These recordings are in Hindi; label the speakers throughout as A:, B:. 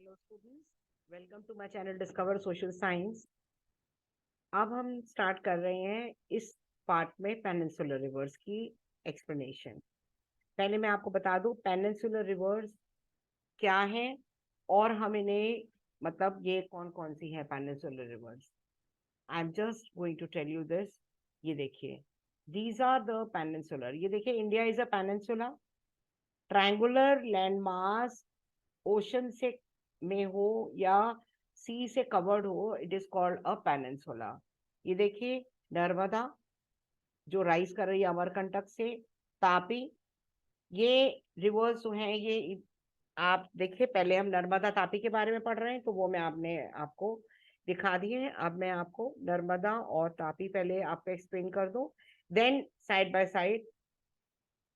A: Hello students, welcome to my channel discover social science. अब हम स्टार्ट कर रहे हैं इस पार्ट में पेनिनसुलर रिवर्स की एक्सप्लेनेशन। पहले मैं आपको बता दूं पेनिनसुलर रिवर्स क्या है और हम इन्हें मतलब ये कौन कौन सी है peninsular rivers. I am just going to tell you this. ये देखिए, दीज आर द पेनिनसुलर। ये देखिए, India is a peninsula, triangular landmass, ocean से में हो या सी से कवर्ड हो, it is called a peninsula. ये देखिए, नर्मदा जो राइज कर रही है अमरकंटक से, तापी, ये रिवर्स जो हैं ये आप देखिए। पहले हम नर्मदा तापी के बारे में पढ़ रहे हैं तो वो मैं आपने आपको दिखा दिए हैं। अब मैं आपको नर्मदा और तापी पहले आपको एक्सप्लेन कर दूं, then side by side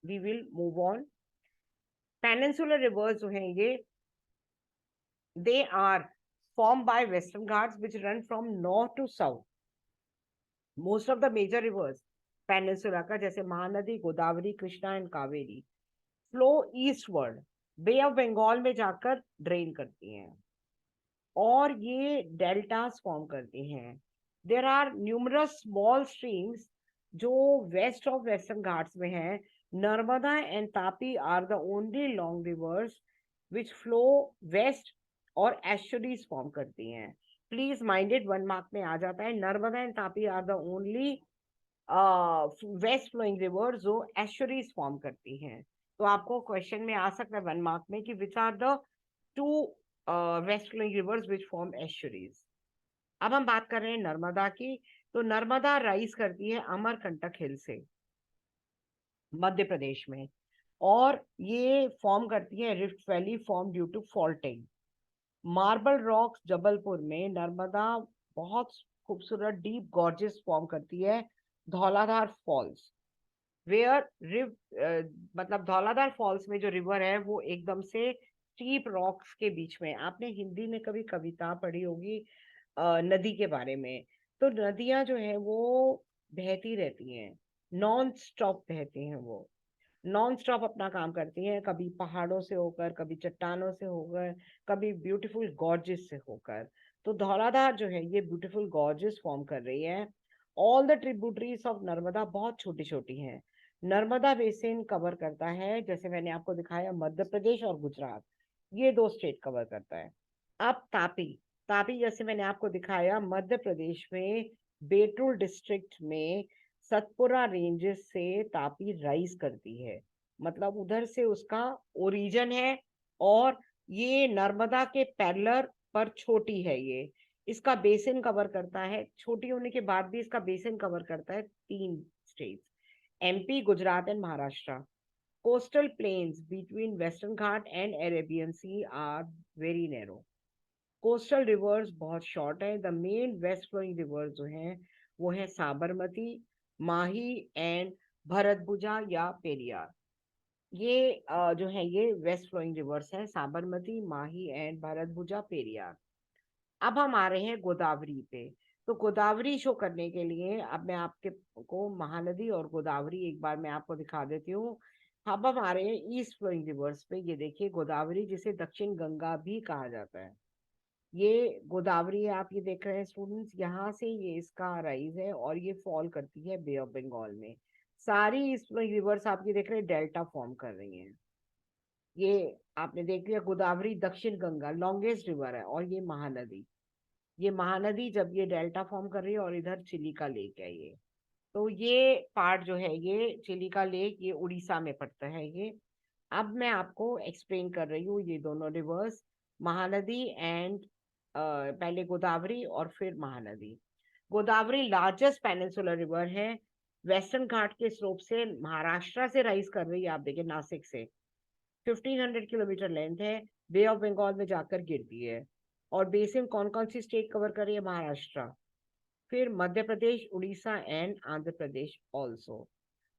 A: we will move on. Peninsular rivers जो हैं ये, they are formed by western ghats which run from north to south. Most of the major rivers peninsula का, जैसे Mahanadi, Godavari, Krishna and Kaveri, flow eastward, bay of Bengal में जाकर ड्रेन करती हैं और ये डेल्टास फॉर्म करती हैं। There are numerous small streams जो वेस्ट ऑफ वेस्टर्न घाट्स में हैं। Narmada and Tapi are the only long rivers which flow west और एस्चुरीज फॉर्म करती हैं। प्लीज माइंडेड, 1 मार्क में आ जाता है। Narmada and Tapi are the only west flowing river जो एस्चुरीज फॉर्म करती हैं। तो आपको क्वेश्चन में आ सकता है 1 मार्क में कि which are the two west flowing rivers which form estuaries. अब हम बात कर रहे हैं नर्मदा की। तो नर्मदा राइज करती है अमरकंटक हिल से मध्य प्रदेश में, और ये फॉर्म करती है rift valley form due to faulting. Marble rocks Jabalpur में नर्मदा बहुत खूबसूरत डीप गॉर्जेस फॉर्म करती है, धौलाधार फॉल्स, वेयर रिव मतलब धौलाधार फॉल्स में जो रिवर है वो एकदम से स्टीप रॉक्स के बीच में। आपने हिंदी में कभी कविता पढ़ी होगी नदी के बारे में। तो नदियां जो है वो बहती रहती हैं, नॉन स्टॉप बहती हैं, वो नॉन स्टॉप अपना काम करती हैं, कभी पहाड़ों से होकर, कभी चट्टानों से होकर, कभी ब्यूटीफुल गॉर्जेस से होकर। तो धौलाधार जो है ये ब्यूटीफुल गॉर्जेस फॉर्म कर रही है। All the tributaries of Narmada बहुत छोटी छोटी हैं। नर्मदा बेसिन कवर करता है, जैसे मैंने आपको दिखाया, मध्य प्रदेश और गुजरात, ये 2 स्टेट कवर करता है। अब तापी, तापी जैसे मैंने आपको दिखाया मध्य प्रदेश में बेतुल डिस्ट्रिक्ट में सतपुरा रेंजेस से तापी राइज करती है, मतलब उधर से उसका ओरिजिन है। और ये नर्मदा के पैरेलल पर छोटी है। ये इसका बेसिन कवर करता है, छोटी होने के बाद भी इसका बेसिन कवर करता है 3 states, MP, Gujarat and Maharashtra. Coastal plains between western Ghat and Arabian sea are very narrow. Coastal rivers बहुत शॉर्ट है। The main west flowing rivers जो हैं वो है साबरमती, माही एंड भरतभुजा या पेरियार। ये जो है ये वेस्ट फ्लोइंग रिवर्स है, साबरमती, माही एंड भरतभुजा, पेरियार। अब हम आ रहे हैं गोदावरी पे। तो गोदावरी शो करने के लिए अब मैं आपके को महानदी और गोदावरी एक बार मैं आपको दिखा देती हूँ। अब हम आ रहे हैं ईस्ट फ्लोइंग रिवर्स पे। ये देखिए गोदावरी, जिसे दक्षिण गंगा भी कहा जाता है, ये गोदावरी आप ये देख रहे हैं स्टूडेंट्स, यहाँ से ये इसका राइज है और ये फॉल करती है बे ऑफ बंगाल में। सारी इस रिवर्स आप ये देख रहे हैं डेल्टा फॉर्म कर रही हैं। ये आपने देख लिया, गोदावरी दक्षिण गंगा लॉन्गेस्ट रिवर है, और ये महानदी, ये महानदी जब ये डेल्टा फॉर्म कर रही है, और इधर चिलिका लेक है ये। तो ये पार्ट जो है ये चिलिका लेक, ये उड़ीसा में पड़ता है ये। अब मैं आपको एक्सप्लेन कर रही हूँ ये दोनों रिवर्स, महानदी एंड पहले गोदावरी और फिर Mahanadi. Godavari largest peninsular river है, वेस्टर्न घाट के स्लोप से महाराष्ट्र से राइज कर रही है। आप देखिए नासिक से 1500 किलोमीटर लेंथ है, बे ऑफ बंगाल में जाकर गिरती है। और बेसिन कौन कौन सी स्टेट कवर कर रही है? महाराष्ट्र, फिर मध्य प्रदेश, उड़ीसा एंड आंध्र प्रदेश ऑल्सो।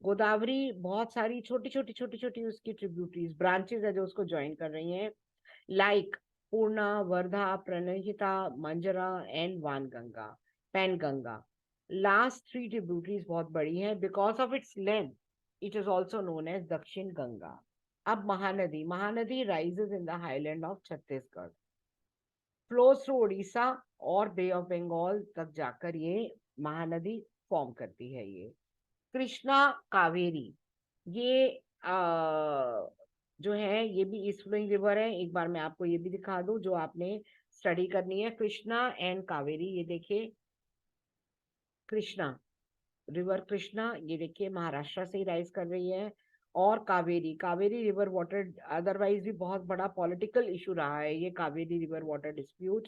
A: गोदावरी बहुत सारी छोटी छोटी छोटी छोटी उसकी ट्रिब्यूटरीज ब्रांचेस है जो उसको ज्वाइन कर रही हैं, like Purna, Wardha, Pranhita, Manjra and Wainganga, Penganga. Last 3 tributaries बहुत बड़ी हैं, because of its length it is also known as Dakshin Ganga. अब Mahanadi, Mahanadi rises in the highland of Chhattisgarh. Flows through Orissa और बे ऑफ बंगाल तक जाकर ये महानदी फॉर्म करती है। ये कृष्णा कावेरी, ये जो है ये भी ईस्ट फ्लोइंग रिवर है। एक बार मैं आपको ये भी दिखा दूं जो आपने स्टडी करनी है। कृष्णा एंड कावेरी, ये देखिए कृष्णा रिवर, कृष्णा ये देखिए महाराष्ट्र से ही राइज कर रही है। और Kaveri, Kaveri river water otherwise भी बहुत बड़ा पॉलिटिकल इशू रहा है ये कावेरी रिवर वाटर डिस्प्यूट,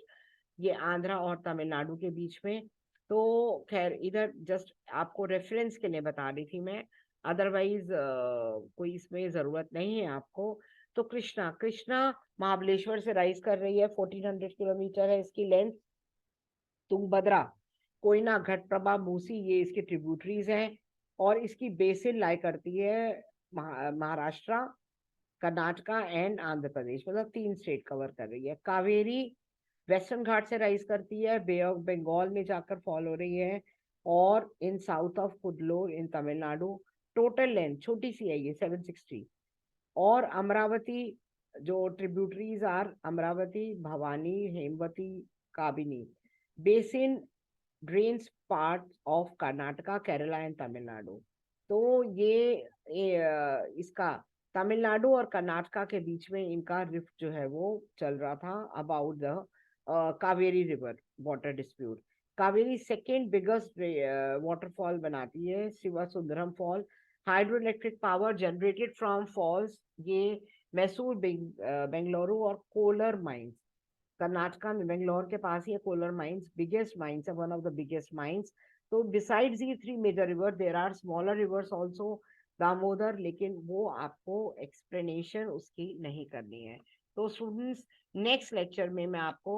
A: ये आंध्रा और तमिलनाडु के बीच में। तो खैर इधर जस्ट आपको रेफरेंस के लिए बता रही थी मैं, अदरवाइज कोई इसमें जरूरत नहीं है आपको। तो कृष्णा, कृष्णा महाबलेश्वर से राइज कर रही है, 1400 किलोमीटर है इसकी लेंथ। तुंगभद्रा, कोयना, घटप्रभा, मूसी, ये इसके ट्रिब्यूटरीज हैं। और इसकी बेसिन लाई करती है महाराष्ट्र, कर्नाटका एंड आंध्र प्रदेश, मतलब 3 स्टेट कवर कर रही है। कावेरी वेस्टर्न घाट से राइज करती है, बे ऑफ बंगाल में जाकर फॉल हो रही है, और in south of Cuddalore in Tamil Nadu. Total length छोटी सी है ये 760। और अमरावती, जो tributaries are Amaravati, Bhavani, Hemavati, Kabini. Basin drains part of Karnataka, Kerala and Tamil Nadu. तो इसका तमिलनाडु और कर्नाटका के बीच में इनका रिफ्ट जो है वो चल रहा था about the Kaveri river water dispute. Kaveri second biggest waterfall बनाती है, Shiva Sundaram fall. Hydro electric power generated from falls, ये मैसूर, बेंगलुरु और कोलर माइंस, कर्नाटका में बेंगलोर के पास ही है कोलर माइंस, बिगेस्ट माइंस है, one of the biggest mines. तो बिसाइड्स ये 3 major river there are smaller rivers also, Damodar, लेकिन वो आपको एक्सप्लेनेशन उसकी नहीं करनी है। तो स्टूडेंट्स, नेक्स्ट लेक्चर में मैं आपको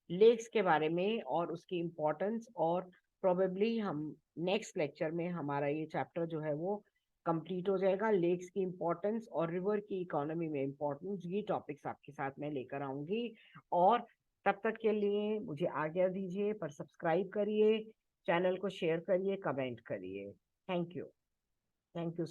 A: लेक्स के बारे में और उसकी इम्पोर्टेंस, और प्रोबेबली हम नेक्स्ट लेक्चर में हमारा ये चैप्टर जो है वो कंप्लीट हो जाएगा। लेक्स की इम्पोर्टेंस और रिवर की इकोनॉमी में इम्पोर्टेंस, ये टॉपिक्स आपके साथ मैं लेकर आऊंगी। और तब तक के लिए मुझे आज्ञा दीजिए, पर सब्सक्राइब करिए, चैनल को शेयर करिए, कमेंट करिए। Thank you. Thank you.